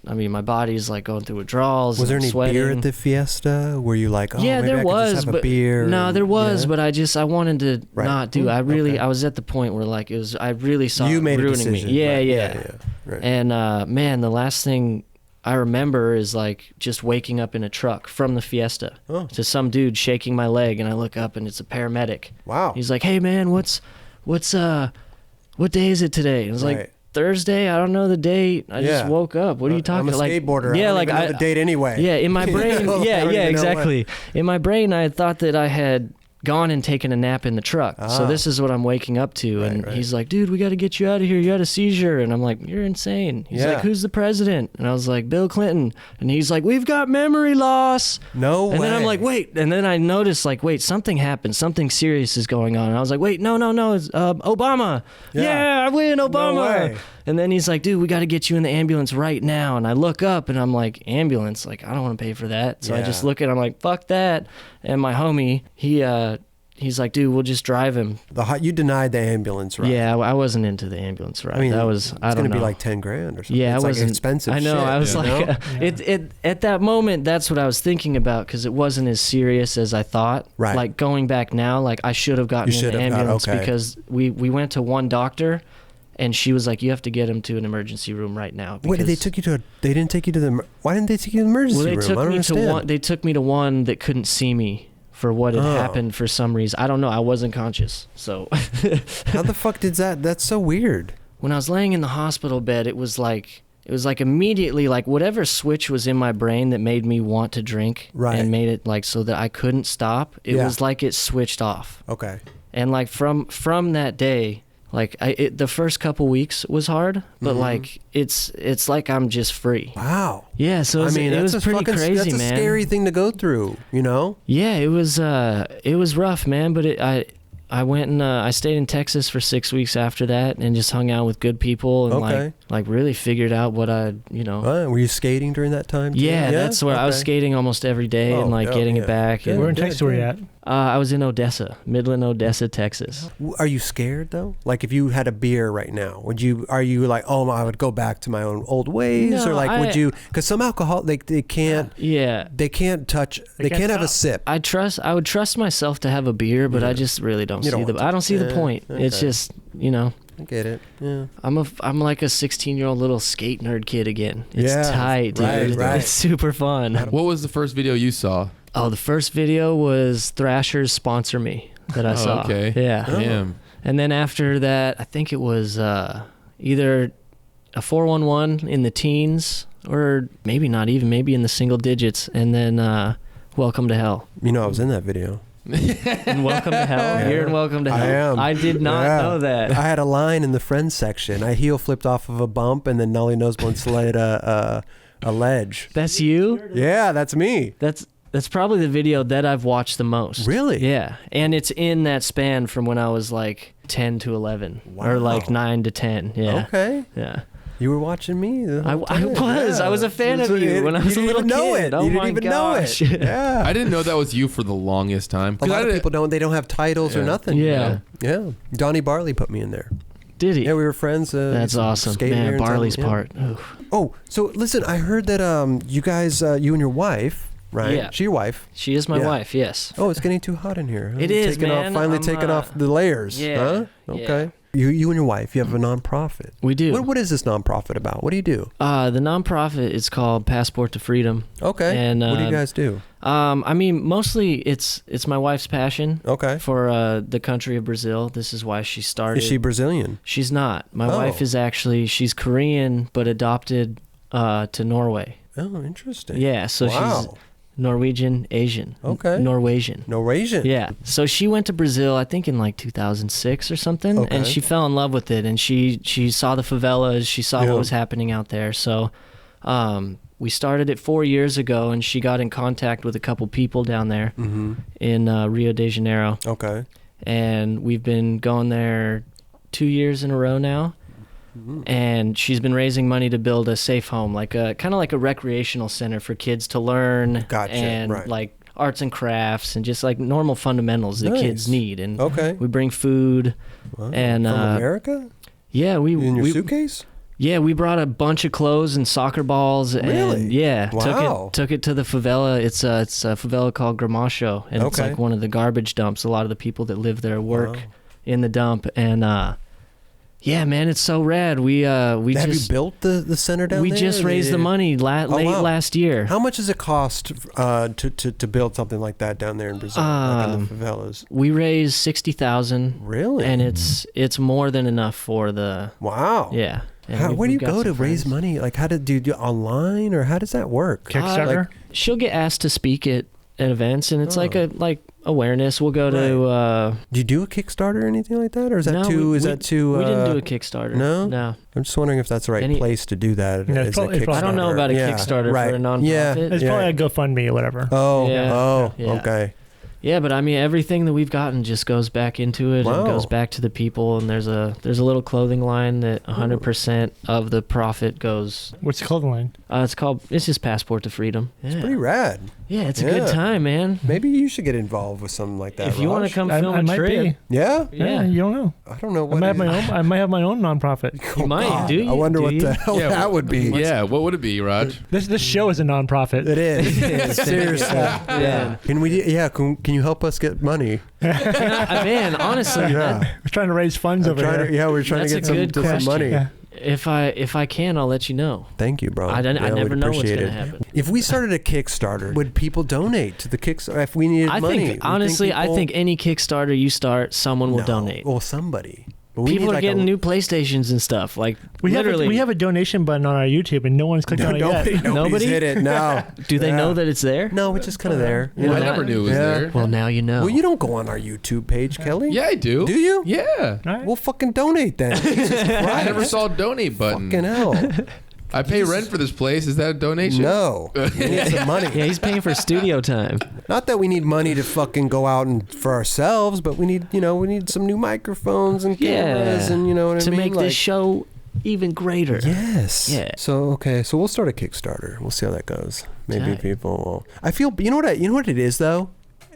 I mean, my body's like going through withdrawals. Was there any sweating. beer at the fiesta? Were you like, oh, yeah, maybe there I was, could just have but a beer? No, there was, but I wanted to not do. I was at the point where like I really saw it ruining me. Yeah. Right. And man, the last thing I remember is like just waking up in a truck from the fiesta to some dude shaking my leg, and I look up and it's a paramedic. Wow. He's like, hey man, what day is it today? And I was like, Thursday. I don't know the date. I just woke up. What are you talking about? I'm a skateboarder. Yeah, I don't even know the date anyway. Yeah, in my brain. Exactly. In my brain, I had thought that I had gone and taken a nap in the truck. So this is what I'm waking up to. And he's like, dude, we got to get you out of here. You had a seizure. And I'm like, you're insane. He's like, who's the president? And I was like, Bill Clinton. And he's like, we've got memory loss. No way. And then I'm like, wait. And then I noticed like, wait, something happened. Something serious is going on. And I was like, wait, no. It's Obama. Yeah, I win, Obama. No way. And then he's like, dude, we got to get you in the ambulance right now. And I look up and I'm like, ambulance? Like, I don't want to pay for that. So I just look at I'm like, fuck that. And my homie, he's like, dude, we'll just drive him. You denied the ambulance ride. Yeah, I wasn't into the ambulance ride. I mean, it's going to be like $10,000 or something. Yeah, it's it was like expensive. I know. Shit, I was like, at that moment, that's what I was thinking about, because it wasn't as serious as I thought. Right. Like going back now, like I should have gotten in the ambulance because we went to one doctor. And she was like, you have to get him to an emergency room right now. Wait, they took you to they didn't take you to the, why didn't they take you to the emergency room? They took me to one that couldn't see me for what had happened for some reason. I don't know. I wasn't conscious. So how the fuck did that's so weird. When I was laying in the hospital bed, it was like immediately like whatever switch was in my brain that made me want to drink and made it like so that I couldn't stop. It was like it switched off. Okay. And like from that day, like the first couple weeks was hard, but like it's like I'm just free. Wow. Yeah. So it was pretty crazy, that's man. That's a scary thing to go through, you know? Yeah, it was rough, man. But I went and I stayed in Texas for 6 weeks after that, and just hung out with good people and like really figured out what were you skating during that time too? Yeah, that's where I was skating almost every day and like getting it back. And where in Texas were you at? I was in Odessa, Midland, Odessa, Texas. Are you scared though? Like if you had a beer right now, are you like, oh, I would go back to my own old ways? No, or like would you, because some alcohol, they can't, they can't touch, they can't have a sip. I would trust myself to have a beer, but I just really don't see the point. Okay. It's just, I get it. Yeah. I'm like a 16-year-old little skate nerd kid again. It's tight, dude. Right. It's super fun. What was the first video you saw? Oh, the first video was Thrasher's Sponsor Me that I saw. Okay. Yeah. Damn. And then after that, I think it was either a 411 in the teens or maybe not even, maybe in the single digits, and then Welcome to Hell. I was in that video. In Welcome to Hell? Yeah. You're in Welcome to Hell. I am. I did not know that. I had a line in the friends section. I heel flipped off of a bump, and then Nolly Nosebone slid a ledge. That's you? Yeah, that's me. That's probably the video that I've watched the most. Really? Yeah. And it's in that span from when I was like 10 to 11. Wow. Or like 9 to 10. Yeah. Okay. Yeah. You were watching me. I was. Yeah. I was a fan of you when I was a little kid. You didn't even know it. Yeah. I didn't know that was you for the longest time. A lot of people don't. They don't have titles or nothing. Yeah. Yeah. Donnie Barley put me in there. Did he? Yeah, we were friends. That's awesome. Man, Barley's part. Oh, so listen, I heard that you guys, you and your wife, right? Yeah. She's your wife. She is my wife, yes. Oh, it's getting too hot in here. It is, man. Finally taking off the layers. Yeah. Huh? Okay. Yeah. You and your wife, you have a nonprofit. We do. What is this nonprofit about? What do you do? The nonprofit is called Passport to Freedom. Okay. And what do you guys do? I mean, mostly it's my wife's passion. Okay. For the country of Brazil. This is why she started. Is she Brazilian? She's not. My wife is she's Korean but adopted to Norway. Oh, interesting. Yeah, so she's Norwegian, Asian. Okay. Norwegian. Yeah. So she went to Brazil, I think in like 2006 or something, and she fell in love with it. And she saw the favelas, she saw what was happening out there. So we started it 4 years ago, and she got in contact with a couple people down there in Rio de Janeiro. Okay. And we've been going there 2 years in a row now. And she's been raising money to build a safe home, like kind of like a recreational center for kids to learn and like arts and crafts and just like normal fundamentals that kids need. And we bring food. And from America? Yeah, in your suitcase? Yeah, we brought a bunch of clothes and soccer balls. Really? And yeah, wow. took it to the favela. It's a favela called Gramacho, and it's like one of the garbage dumps. A lot of the people that live there work in the dump, and yeah, man, it's so rad. We have you built the center down there? We just raised the money late last year. How much does it cost to build something like that down there in Brazil, like in the favelas? We raised $60,000. Really? And it's more than enough for the. Wow. Yeah. Where do you go to raise money? Like, do you do online, or how does that work? Kickstarter. She'll get asked to speak at events, and it's like awareness. We'll go to. Do you do a Kickstarter or anything like that, or is that too? We didn't do a Kickstarter. No. I'm just wondering if that's the right place to do that. I don't know about a Kickstarter for a nonprofit. Yeah, it's probably a GoFundMe or whatever. Okay. Yeah, but I mean, everything that we've gotten just goes back into it and goes back to the people. And there's a little clothing line that 100% of the profit goes. What's the clothing line? It's just Passport to Freedom. Yeah. It's pretty rad. Yeah, it's a good time, man. Maybe you should get involved with something like that. If you want to come film a trip. Yeah? Yeah, you don't know. I don't know what I might have my own nonprofit. You might, do you? I wonder what the hell that would be. Yeah, what would it be, Raj? This show is a nonprofit. It is. Seriously. Yeah. Can you help us get money? Man, honestly. We're trying to raise funds over here. We're trying to get some money. Yeah. If I can, I'll let you know. Thank you, bro. I never know what's going to happen. If we started a Kickstarter, would people donate to the Kickstarter if we needed money? I think any Kickstarter you start, someone will donate. Well, somebody. People are getting new PlayStations and stuff. Like we have a donation button on our YouTube, and no one's clicked on it yet. Nobody's hit it. No. Do they know that it's there? No, it's just kind of there. I never knew it was there. Well, now you know. Well, you don't go on our YouTube page, Kelly. Yeah, I do. Do you? Yeah. Right. Well, fucking donate then. I never saw a donate button. Fucking hell. I pay rent for this place. Is that a donation? No. We need some money. Yeah, he's paying for studio time. Not that we need money to fucking go out and for ourselves, but we need some new microphones and cameras and what I mean? To make this show even greater. Yes. Yeah. So we'll start a Kickstarter. We'll see how that goes. Maybe people will. I feel you know what it is though?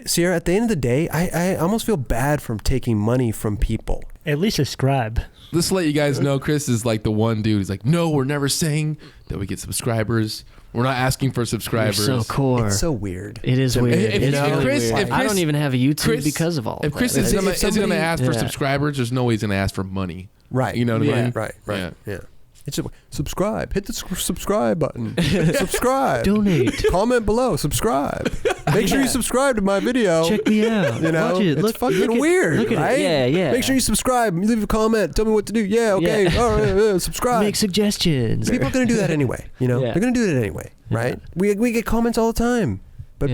Sierra, at the end of the day, I almost feel bad from taking money from people. At least subscribe. Just to let you guys know, Chris is like the one dude. He's like, no, we're never saying that we get subscribers. We're not asking for subscribers. You're so core. It's so weird. It is weird. If Chris, I don't even have a YouTube because of all If Chris is going to ask for subscribers, there's no way he's going to ask for money. Right. You know what I mean? Right. Yeah. It's subscribe. Hit the subscribe button. Subscribe. Donate. Comment below. Subscribe. Make sure you subscribe to my video. Check me out. Watch it. It's fucking weird, look at right? It. Yeah. Make sure you subscribe. Leave a comment. Tell me what to do. Yeah, okay. Yeah. All right, subscribe. Make suggestions. People are going to do that anyway. They're going to do it anyway, right? We get comments all the time. But,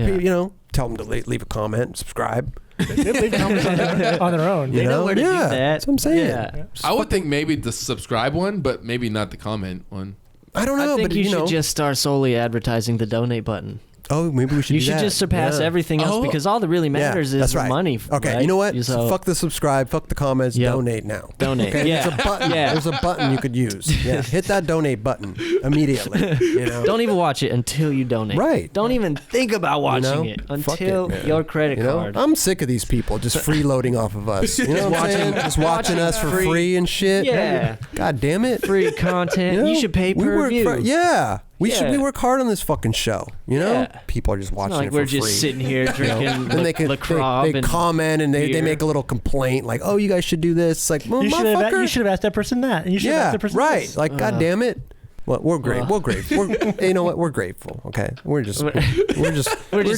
tell them to leave a comment, subscribe. They leave comments on their own. They know where to do that. That's what I'm saying. Yeah. I would think maybe the subscribe one, but maybe not the comment one. I don't know. I think but you should just start solely advertising the donate button. Oh, maybe we should. You do should that. just surpass everything else because all that really matters is the money. Okay, right? you know what? So, fuck the subscribe, fuck the comments, donate now. Donate. Okay? Yeah. There's a button. There's a button you could use. Yeah, hit that donate button immediately. You know? Don't even watch it until you donate. Right. Don't even think about watching it until your credit card. I'm sick of these people just freeloading off of us. You know what I'm saying? Just watching us for free and shit. Yeah. God damn it. Free content. You should pay per view. We work hard on this fucking show. You know, Yeah. people are just watching like it for we're free. just sitting here drinking and they LaCroix comment and they beer. make a little complaint like, "Oh, you guys should do this." It's like, well, You should motherfucker. have asked that person that. And you should have asked that person right. this. Like, God damn it. Well, we're great. We're grateful. You know what? We're grateful. Okay, we're just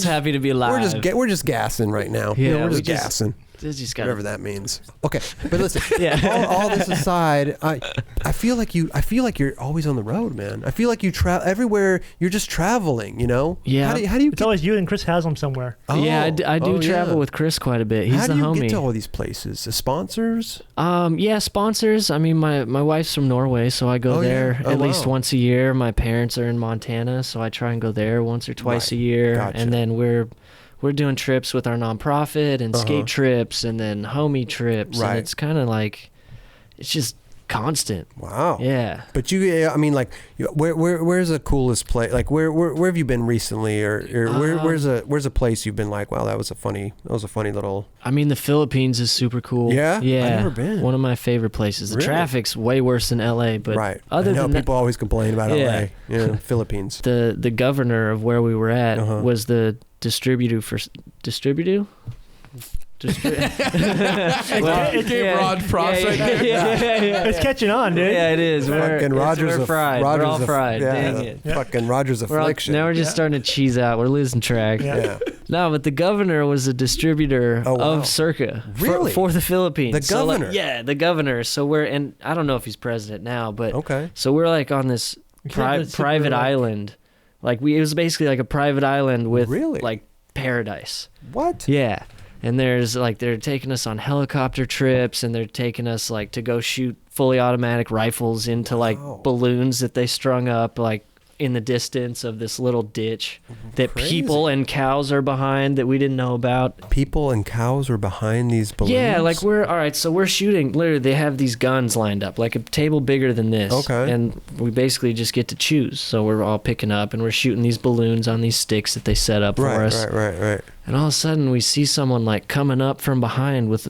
happy to be alive. We're just gassing right now. Yeah, we're just gassing. Just Whatever that means. Okay, but listen. Yeah. all this aside, I feel like you're always on the road, man. I feel like you travel everywhere. You're just traveling. You know. Yeah. How do you? It's always you and Chris Haslam somewhere. Yeah, I do travel with Chris quite a bit. He's how the do you homie. get to all these places? The sponsors? Yeah, sponsors. I mean, my wife's from Norway, so I go there at least once a year. My parents are in Montana, so I try and go there once or twice a year. Gotcha. And then we're doing trips with our nonprofit and skate trips and then homie trips. Right. And it's kind of like, it's just constant. Wow. Yeah. But I mean, like, where's the coolest place? Like, where have you been recently, or where's a place you've been like, wow, that was a funny little. I mean, the Philippines is super cool. Yeah? Yeah. I've never been. One of my favorite places. The Really? traffic's way worse than LA, but I know than people always complain about Yeah. LA. Yeah, Philippines. the governor of where we were at was the distributor. It gave Rod props right there. It's catching on, dude. Yeah, it is. We're fried. We're all fried. Dang it. Fucking Roger's affliction. Now we're just starting to cheese out. We're losing track. Yeah. No, but the governor was a distributor of Circa for the Philippines. The governor? The governor. So and I don't know if he's president now, but Okay. so we're like on this private island. Like it was basically like a private island with like paradise. What? Yeah. And there's like they're taking us on helicopter trips and they're taking us like to go shoot fully automatic rifles into like balloons that they strung up like in the distance of this little ditch that people and cows are behind that we didn't know about. People and cows were behind these balloons? Yeah, like we're shooting, literally they have these guns lined up, like a table bigger than this. Okay. And we basically just get to choose. So we're all picking up and we're shooting these balloons on these sticks that they set up for us. Right. And all of a sudden we see someone like coming up from behind with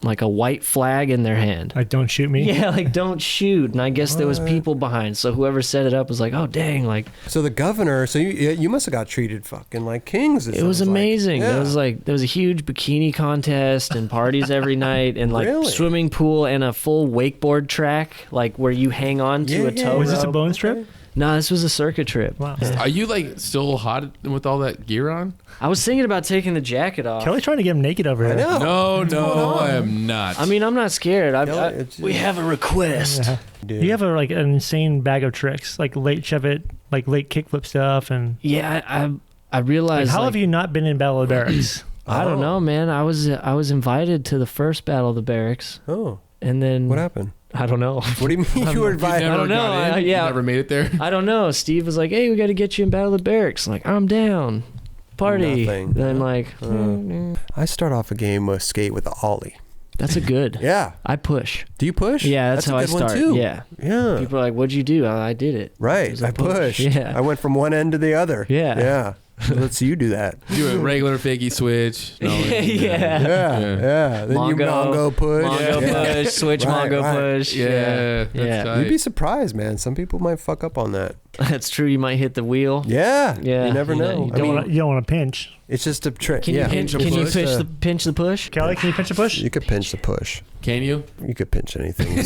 like a white flag in their hand. Like, don't shoot me? Yeah, like, don't shoot. And I guess there was people behind. So whoever set it up was like, oh, dang. Like, so the governor, so you must have got treated fucking like kings. It was amazing. Like. Yeah. There was a huge bikini contest and parties every night and like swimming pool and a full wakeboard track, like where you hang on to a tow Was this a rope. bonus trip? No, this was a circuit trip. Wow. Are you like still hot with all that gear on? I was thinking about taking the jacket off. Kelly's trying to get him naked over here. I know. No, I am not. I mean, I'm not scared. We have a request. Yeah. You have an insane bag of tricks, like late shove it, like late kickflip stuff, and yeah, I realized. Like, how have you not been in Battle of the Barracks? I don't know, man. I was invited to the first Battle of the Barracks. Oh. And then what happened? I don't know. What do you mean you were invited? I don't know. You never made it there? I don't know. Steve was like, hey, we got to get you in Battle of the Barracks. I'm like, I'm down. Party. Nothing. Then like, I start off a game with skate with the ollie. That's a good. Yeah. I push. Do you push? Yeah, that's how I start. Too. Yeah. Yeah. People are like, what'd you do? I did it. Right. I pushed. Yeah. I went from one end to the other. Yeah. Yeah. Let's see you do that. Do a regular fakie switch. No, Yeah. Then you Mongo push. Mongo push. Switch Mongo push. Yeah. Yeah. You'd be surprised, man. Some people might fuck up on that. That's true. You might hit the wheel. Yeah. Yeah. You never know. You don't want to pinch. It's just a trick. Can you pinch the push? Kelly, can you pinch the push? You could pinch the push. Can you? You could pinch anything.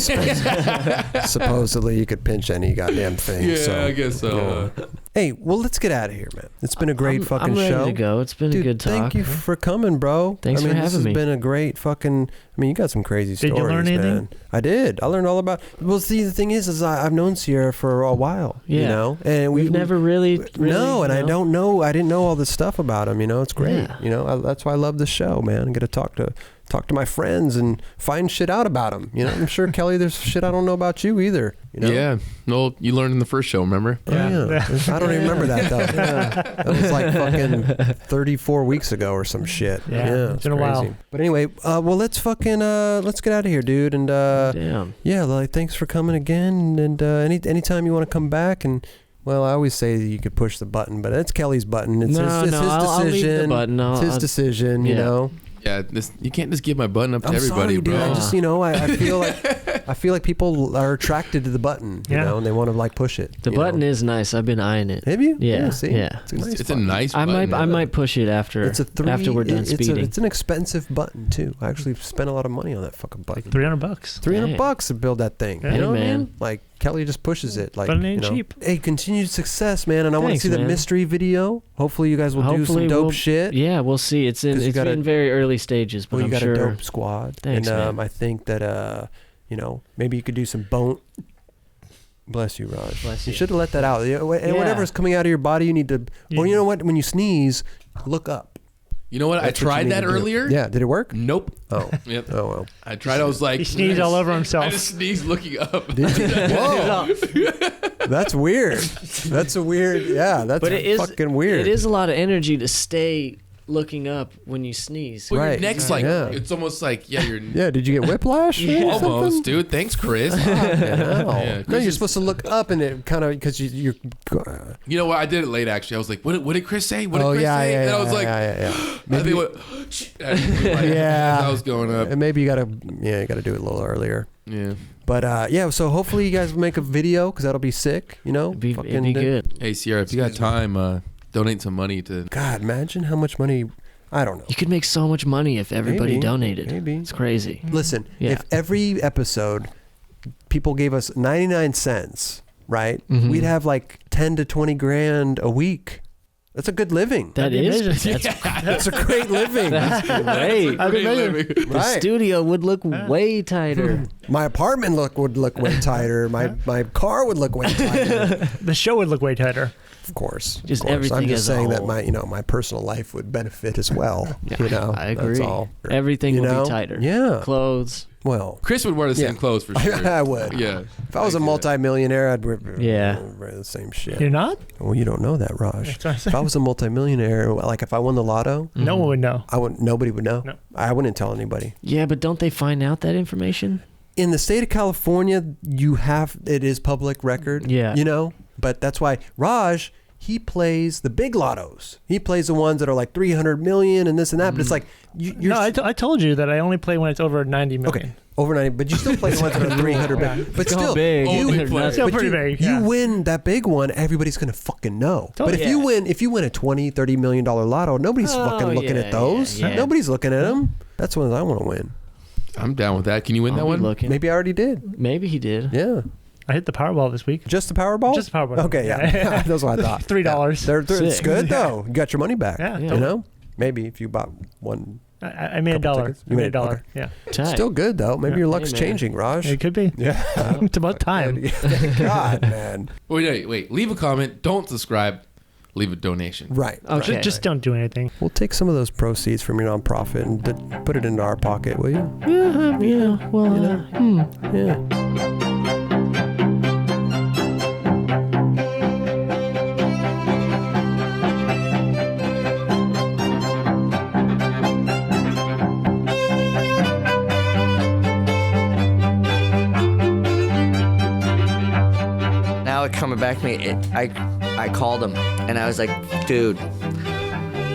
Supposedly, you could pinch any goddamn thing. Yeah, I guess so. Hey, well, let's get out of here, man. It's been a great fucking I'm ready show. to go. It's been a good talk. Thank you for coming, bro. Thanks for having this has me. been a great fucking. I mean, you got some crazy stories. Did you learn anything? Man. I did. I learned all about. Well, see, the thing is I've known Sierra for a while. Yeah. You know, and we've never really. No, and I didn't know all this stuff about him. You know, it's great. Yeah. You know, that's why I love the show, man. I get to talk to talk to my friends and find shit out about them. You know, I'm sure, Kelly, there's shit I don't know about you either. You know? Yeah. No, you learned in the first show, remember? Oh, yeah. I don't even remember that, though. That was like fucking 34 weeks ago or some shit. Yeah, it's been a while. But anyway, well, let's get out of here, dude. And Damn. yeah, like, thanks for coming again. And anytime you want to come back, and well, I always say you could push the button, but it's Kelly's button. It's his decision. I'll leave the button. It's his decision, you know. Yeah, you can't just give my button up to everybody, sorry, bro. Dude, I just, I feel like people are attracted to the button, you know, and they want to like push it. The button is nice. I've been eyeing it. Have you? Yeah. See? Yeah. It's a nice button. I might push it after we're done speeding. It's an expensive button too. I actually spent a lot of money on that fucking button. Like $300. $300 to build that thing. Yeah. You know what I man. mean? Like Kelly just pushes it. Like, but it ain't cheap. Hey, continued success, man. And I want to see the man. mystery video. Hopefully you guys will do some dope shit. Yeah, we'll see. It's in very early stages, but I'm got sure. a dope squad. Thanks, and man. I think that maybe you could do some bone. Bless you, Raj. Bless you. You should have let that out. And whatever's coming out of your body, you need to. Or you know what? When you sneeze, look up. You know what? That's I tried that earlier. Yeah, did it work? Nope. Oh. Yep. Oh well. I tried. I was like, he sneezed all over himself. I just sneezed looking up. Did you? Whoa. That's weird. That's a weird. Yeah, that's fucking weird. It is a lot of energy to stay looking up when you sneeze. Well, Right. your neck's like, it's almost like, you're... Yeah, did you get whiplash? Almost, dude. Thanks, Chris. No, you're supposed to look up and it kind of, because you're... You know what? I did it late, actually. I was like, what did Chris say? What did Chris say? Yeah, and I was like... Maybe, I was going up. And maybe you gotta do it a little earlier. Yeah. But so hopefully you guys will make a video, because that'll be sick, you know? It'd be good. Hey, Sierra, if you got time, donate some money to... God, imagine how much money... I don't know. You could make so much money if everybody donated. Maybe. It's crazy. Listen, if every episode people gave us 99 cents, right? Mm-hmm. We'd have like 10 to 20 grand a week. That's a good living. That's That's a great living. That's great. The Right. studio would look way tighter. My apartment would look way tighter. My car would look way tighter. The show would look way tighter. Of course. Just of course. everything I'm just as a saying that whole. my personal life would benefit as well. I agree. That's all. Everything would be tighter. Yeah. Clothes. Well, Chris would wear the same clothes for sure. I would. Yeah. If I was a multimillionaire, I'd wear the same shit. You're not? Well, you don't know that, Raj. If I was a multimillionaire, like if I won the lotto, no one would know. Nobody would know. No. I wouldn't tell anybody. Yeah, but don't they find out that information? In the state of California, it is public record. Yeah. You know, but that's why Raj, he plays the big lottos. He plays the ones that are like 300 million and this and that. But it's like I told you that I only play when it's over 90 million. Okay, over 90. But you still play the ones that are 300 million. But still, big. Still pretty big. You win that big one, everybody's gonna fucking know. But if you win a 20, 30 million dollar lotto, nobody's fucking looking at those. Yeah. Nobody's looking at them. That's the ones I want to win. I'm down with that. Can you win that one? Looking. Maybe I already did. Maybe he did. Yeah. I hit the Powerball this week. Just the Powerball? Just the Powerball. Okay, yeah. That's what I thought. $3. It's good though. You got your money back. Yeah. You know? Maybe if you bought one. I made $1. You made $1. Okay. Yeah. Tight. Still good though. Maybe your luck's changing, Raj. It could be. Yeah. It's about time. God, man. Wait. Leave a comment. Don't subscribe. Leave a donation. Right. Okay. Just don't do anything. We'll take some of those proceeds from your nonprofit and put it into our pocket, will you? Yeah. Well, Yeah. Now coming back to me, I called him and I was like, dude,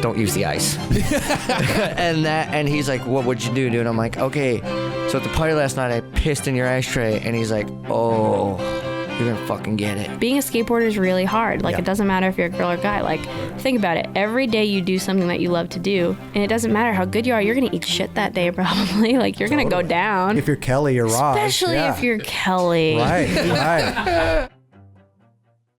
don't use the ice. and he's like, what would you do, dude? I'm like, okay. So at the party last night, I pissed in your ashtray, and he's like, oh, you're gonna fucking get it. Being a skateboarder is really hard. Like, it doesn't matter if you're a girl or guy. Like, think about it. Every day you do something that you love to do, and it doesn't matter how good you are, you're gonna eat shit that day probably. Like, you're gonna go down. If you're Kelly or Raj. Especially if you're Kelly. Right.